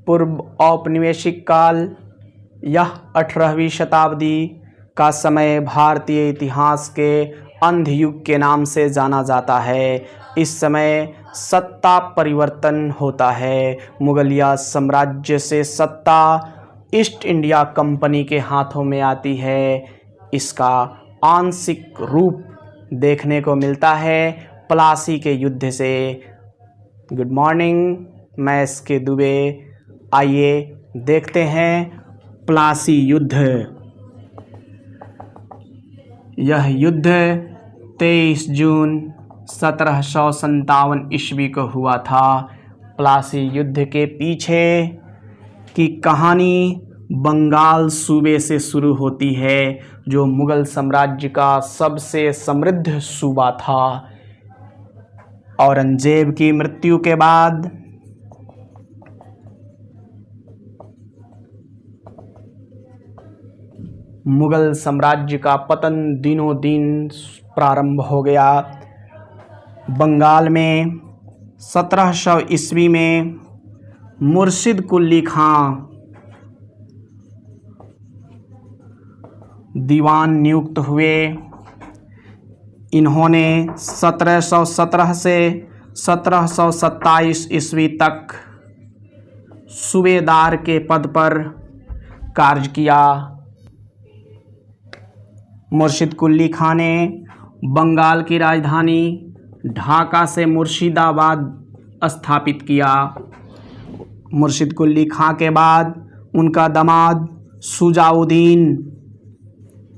पूर्व औपनिवेशिक काल। यह 18वीं शताब्दी का समय भारतीय इतिहास के अंध युग के नाम से जाना जाता है। इस समय सत्ता परिवर्तन होता है। मुगलिया साम्राज्य से सत्ता ईस्ट इंडिया कंपनी के हाथों में आती है। इसका आंशिक रूप देखने को मिलता है प्लासी के युद्ध से। गुड मॉर्निंग, मैं एसके दुबे। आइए देखते हैं प्लासी युद्ध। यह युद्ध 23 जून 1757 ईस्वी को हुआ था। प्लासी युद्ध के पीछे की कहानी बंगाल सूबे से शुरू होती है, जो मुगल साम्राज्य का सबसे समृद्ध सूबा था। औरंगजेब की मृत्यु के बाद मुगल साम्राज्य का पतन दिनों दिन प्रारंभ हो गया। बंगाल में 1700 ईस्वी में मुर्शिद कुली खां दीवान नियुक्त हुए। इन्होंने 1717 से 1727 ईस्वी तक सूबेदार के पद पर कार्य किया। मुर्शिद कुली खां ने बंगाल की राजधानी ढाका से मुर्शिदाबाद स्थापित किया। मुर्शिद कुली खां के बाद उनका दामाद शुजाउद्दीन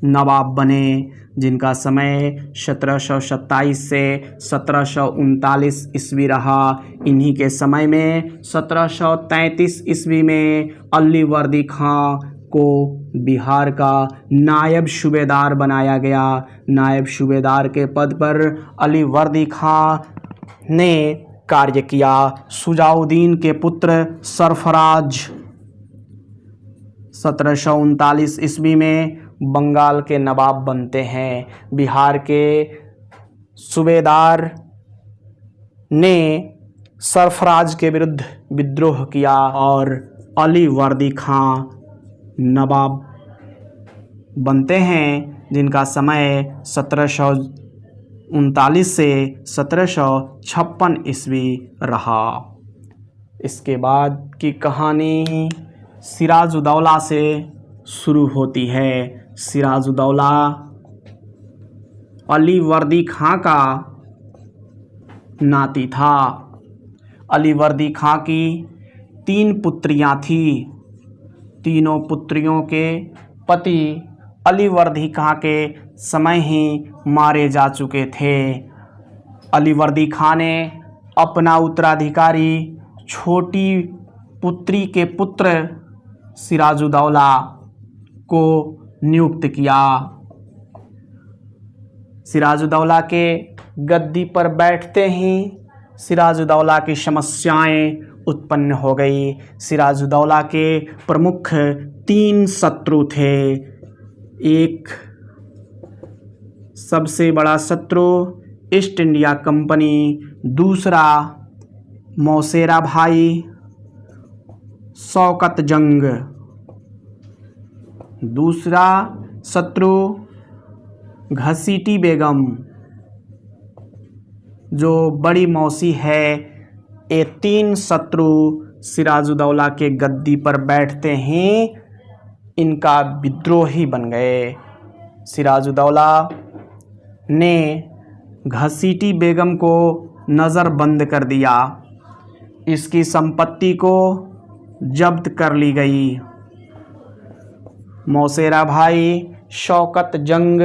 नवाब बने, जिनका समय 1727 से 1739 ईस्वी रहा। इन्हीं के समय में 1733 ईस्वी में अली वर्दी खां को बिहार का नायब सूबेदार बनाया गया। नायब सूबेदार के पद पर अली वर्दी खां ने कार्य किया। शुजाउद्दीन के पुत्र सरफराज 1739 ईस्वी में बंगाल के नवाब बनते हैं। बिहार के सूबेदार ने सरफराज के विरुद्ध विद्रोह किया और अली वर्दी खां नवाब बनते हैं, जिनका समय 1739 से 1756 ईस्वी रहा। इसके बाद की कहानी सिराजुद्दौला से शुरू होती है। सिराजुद्दौला अली वर्दी खां का नाती था। अली वर्दी खां की 3 पुत्रियां थीं। तीनों पुत्रियों के पति अली वर्दी खां के समय ही मारे जा चुके थे। अली वर्दी खां ने अपना उत्तराधिकारी छोटी पुत्री के पुत्र सिराजुद्दौला को नियुक्त किया। सिराजुद्दौला के गद्दी पर बैठते ही सिराजुद्दौला की समस्याएं उत्पन्न हो गई। सिराजुद्दौला के प्रमुख 3 शत्रु थे। एक सबसे बड़ा शत्रु ईस्ट इंडिया कंपनी, दूसरा मौसेरा भाई शौकत जंग, दूसरा शत्रु घसीटी बेगम जो बड़ी मौसी है। ये 3 शत्रु सिराजुद्दौला के गद्दी पर बैठते ही इनका विद्रोही बन गए। सिराजुद्दौला ने घसीटी बेगम को नज़रबंद कर दिया। इसकी संपत्ति को जब्त कर ली गई। मौसेरा भाई शौकत जंग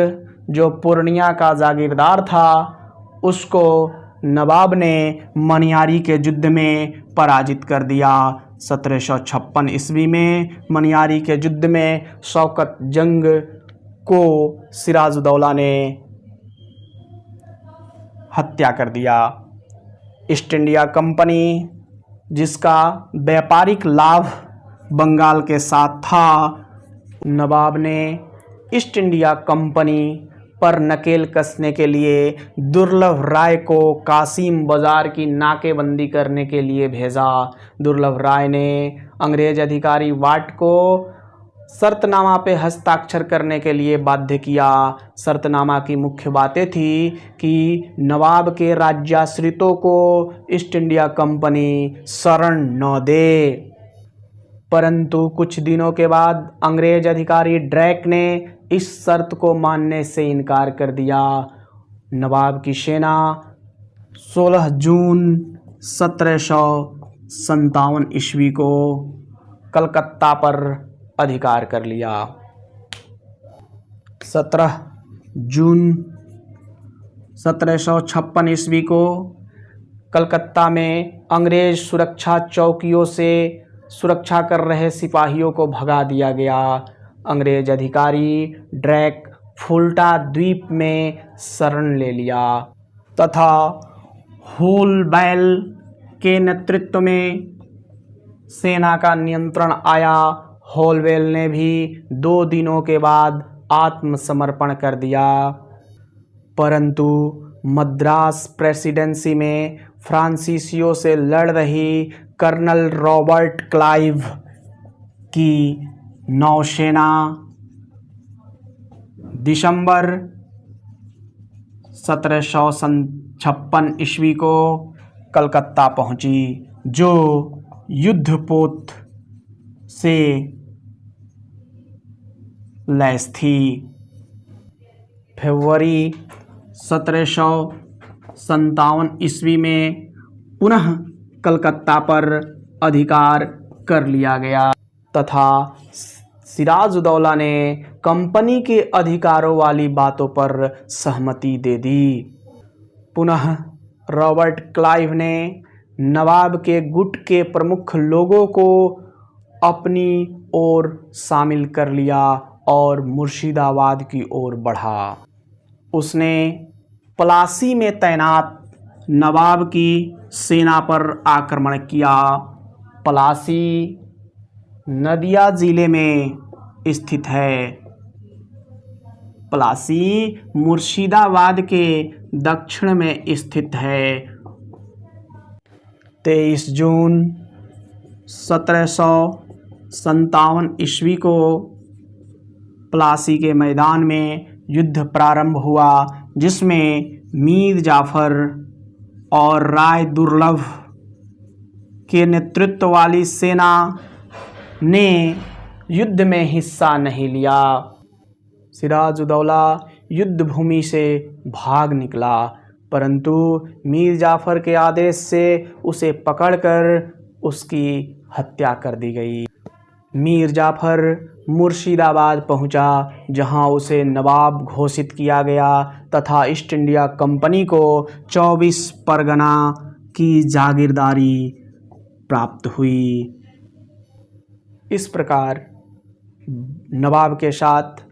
जो पूर्णिया का जागीरदार था, उसको नवाब ने मनियारी के युद्ध में पराजित कर दिया। 1756 ईस्वी में मनियारी के युद्ध में शौकत जंग को सिराजुद्दौला ने हत्या कर दिया। ईस्ट इंडिया कंपनी, जिसका व्यापारिक लाभ बंगाल के साथ था, नवाब ने ईस्ट इंडिया कंपनी पर नकेल कसने के लिए दुर्लभ राय को कासिम बाजार की नाकेबंदी करने के लिए भेजा। दुर्लभ राय ने अंग्रेज अधिकारी वाट को शर्तनामा पे हस्ताक्षर करने के लिए बाध्य किया। शर्तनामा की मुख्य बातें थी कि नवाब के राज्याश्रितों को ईस्ट इंडिया कंपनी शरण न दे। परंतु कुछ दिनों के बाद अंग्रेज अधिकारी ड्रैक ने इस शर्त को मानने से इनकार कर दिया। नवाब की सेना 16 जून 1757 ईस्वी को कलकत्ता पर अधिकार कर लिया। 17 जून 1756 ईस्वी को कलकत्ता में अंग्रेज सुरक्षा चौकियों से सुरक्षा कर रहे सिपाहियों को भगा दिया गया। अंग्रेज अधिकारी ड्रैक फुल्टा द्वीप में शरण ले लिया तथा होलबैल के नेतृत्व में सेना का नियंत्रण आया। होलबैल ने भी 2 दिनों के बाद आत्मसमर्पण कर दिया। परंतु मद्रास प्रेसिडेंसी में फ्रांसीसियों से लड़ रही कर्नल रॉबर्ट क्लाइव की नौसेना दिसंबर 1756 ईस्वी को कलकत्ता पहुंची, जो युद्धपोत से लैस थी। फरवरी 1757 ईस्वी में पुनः कलकत्ता पर अधिकार कर लिया गया तथा सिराजुद्दौला ने कंपनी के अधिकारों वाली बातों पर सहमति दे दी। पुनः रॉबर्ट क्लाइव ने नवाब के गुट के प्रमुख लोगों को अपनी ओर शामिल कर लिया और मुर्शिदाबाद की ओर बढ़ा। उसने प्लासी में तैनात नवाब की सेना पर आक्रमण किया। प्लासी नदिया जिले में स्थित है। प्लासी मुर्शिदाबाद के दक्षिण में स्थित है। 23 जून 1757 ईस्वी को प्लासी के मैदान में युद्ध प्रारंभ हुआ, जिसमें मीर जाफर और राय दुर्लभ के नेतृत्व वाली सेना ने युद्ध में हिस्सा नहीं लिया। सिराजुद्दौला युद्ध भूमि से भाग निकला, परंतु मीर जाफर के आदेश से उसे पकड़कर उसकी हत्या कर दी गई। मीर जाफर मुर्शिदाबाद पहुंचा, जहां उसे नवाब घोषित किया गया तथा ईस्ट इंडिया कंपनी को 24 परगना की जागीरदारी प्राप्त हुई। इस प्रकार नवाब के साथ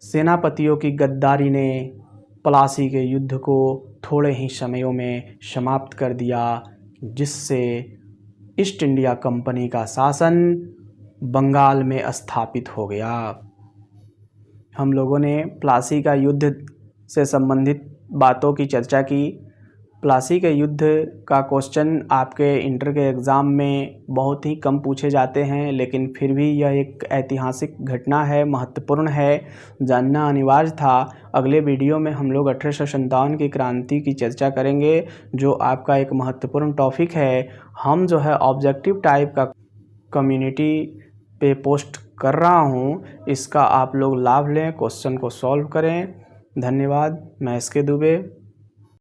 सेनापतियों की गद्दारी ने प्लासी के युद्ध को थोड़े ही समयों में समाप्त कर दिया, जिससे ईस्ट इंडिया कंपनी का शासन बंगाल में स्थापित हो गया। हम लोगों ने प्लासी का युद्ध से संबंधित बातों की चर्चा की। प्लासी के युद्ध का क्वेश्चन आपके इंटर के एग्ज़ाम में बहुत ही कम पूछे जाते हैं, लेकिन फिर भी यह एक ऐतिहासिक घटना है, महत्वपूर्ण है, जानना अनिवार्य था। अगले वीडियो में हम लोग 1857 की क्रांति की चर्चा करेंगे, जो आपका एक महत्वपूर्ण टॉपिक है। हम जो है ऑब्जेक्टिव टाइप का कम्युनिटी पे पोस्ट कर रहा हूँ, इसका आप लोग लाभ लें, क्वेश्चन को सॉल्व करें। धन्यवाद। मैं एस के दुबे।